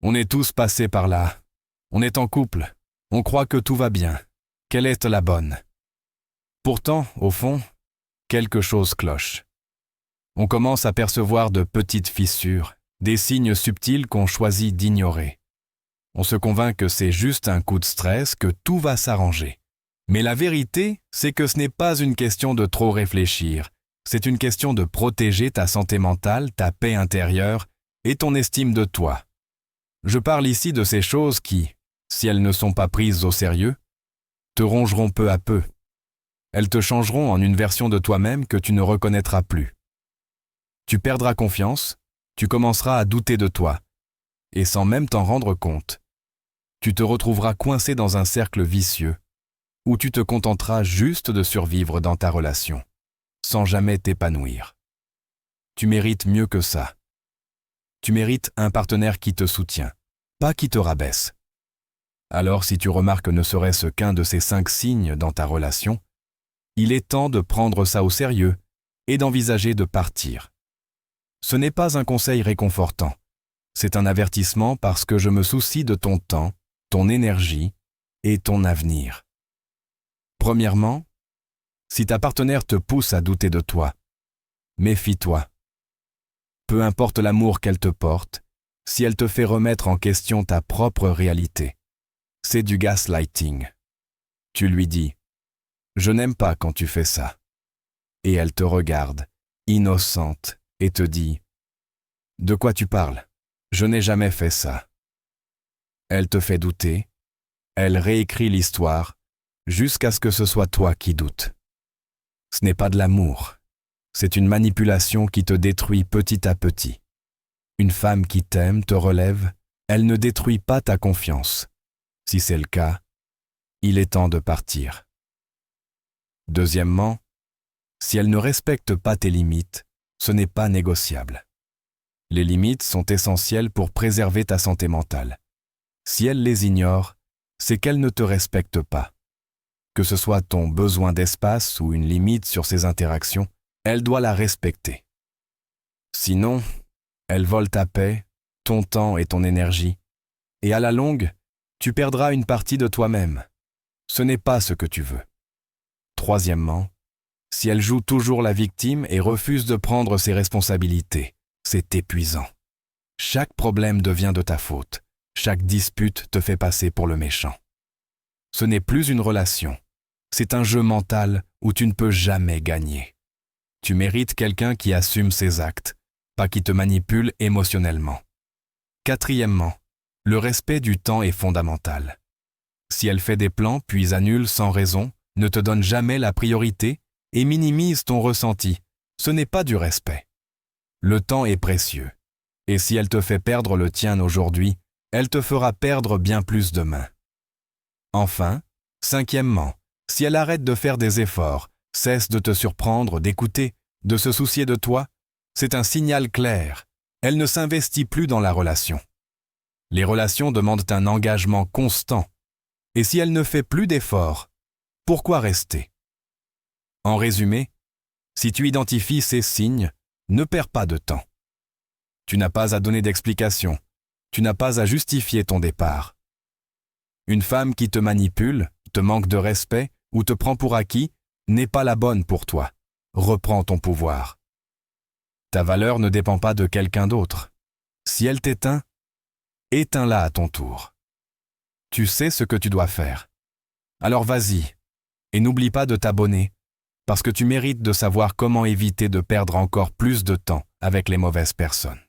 On est tous passés par là. On est en couple. On croit que tout va bien. Quelle est la bonne? Pourtant, au fond, quelque chose cloche. On commence à percevoir de petites fissures, des signes subtils qu'on choisit d'ignorer. On se convainc que c'est juste un coup de stress, que tout va s'arranger. Mais la vérité, c'est que ce n'est pas une question de trop réfléchir. C'est une question de protéger ta santé mentale, ta paix intérieure et ton estime de toi. Je parle ici de ces choses qui, si elles ne sont pas prises au sérieux, te rongeront peu à peu. Elles te changeront en une version de toi-même que tu ne reconnaîtras plus. Tu perdras confiance, tu commenceras à douter de toi, et sans même t'en rendre compte, tu te retrouveras coincé dans un cercle vicieux, où tu te contenteras juste de survivre dans ta relation, sans jamais t'épanouir. Tu mérites mieux que ça. Tu mérites un partenaire qui te soutient, pas qui te rabaisse. Alors si tu remarques ne serait-ce qu'un de ces 5 signes dans ta relation, il est temps de prendre ça au sérieux et d'envisager de partir. Ce n'est pas un conseil réconfortant, c'est un avertissement parce que je me soucie de ton temps, ton énergie et ton avenir. Premièrement, si ta partenaire te pousse à douter de toi, méfie-toi. Peu importe l'amour qu'elle te porte, si elle te fait remettre en question ta propre réalité, c'est du gaslighting. Tu lui dis « Je n'aime pas quand tu fais ça ». Et elle te regarde, innocente, et te dit « De quoi tu parles? Je n'ai jamais fait ça ». Elle te fait douter, elle réécrit l'histoire, jusqu'à ce que ce soit toi qui doutes. Ce n'est pas de l'amour, c'est une manipulation qui te détruit petit à petit. Une femme qui t'aime, te relève, elle ne détruit pas ta confiance. Si c'est le cas, il est temps de partir. Deuxièmement, si elle ne respecte pas tes limites, ce n'est pas négociable. Les limites sont essentielles pour préserver ta santé mentale. Si elle les ignore, c'est qu'elle ne te respecte pas. Que ce soit ton besoin d'espace ou une limite sur ses interactions, elle doit la respecter. Sinon, elle vole ta paix, ton temps et ton énergie, et à la longue, tu perdras une partie de toi-même. Ce n'est pas ce que tu veux. Troisièmement, si elle joue toujours la victime et refuse de prendre ses responsabilités, c'est épuisant. Chaque problème devient de ta faute. Chaque dispute te fait passer pour le méchant. Ce n'est plus une relation. C'est un jeu mental où tu ne peux jamais gagner. Tu mérites quelqu'un qui assume ses actes, pas qui te manipule émotionnellement. Quatrièmement, le respect du temps est fondamental. Si elle fait des plans puis annule sans raison, ne te donne jamais la priorité et minimise ton ressenti, ce n'est pas du respect. Le temps est précieux, et si elle te fait perdre le tien aujourd'hui, elle te fera perdre bien plus demain. Enfin, cinquièmement, si elle arrête de faire des efforts, cesse de te surprendre, d'écouter, de se soucier de toi, c'est un signal clair. Elle ne s'investit plus dans la relation. Les relations demandent un engagement constant. Et si elle ne fait plus d'efforts, pourquoi rester? En résumé, si tu identifies ces signes, ne perds pas de temps. Tu n'as pas à donner d'explication. Tu n'as pas à justifier ton départ. Une femme qui te manipule, te manque de respect ou te prend pour acquis n'est pas la bonne pour toi. Reprends ton pouvoir. Ta valeur ne dépend pas de quelqu'un d'autre. Si elle t'éteint, éteins-la à ton tour. Tu sais ce que tu dois faire. Alors vas-y, et n'oublie pas de t'abonner, parce que tu mérites de savoir comment éviter de perdre encore plus de temps avec les mauvaises personnes.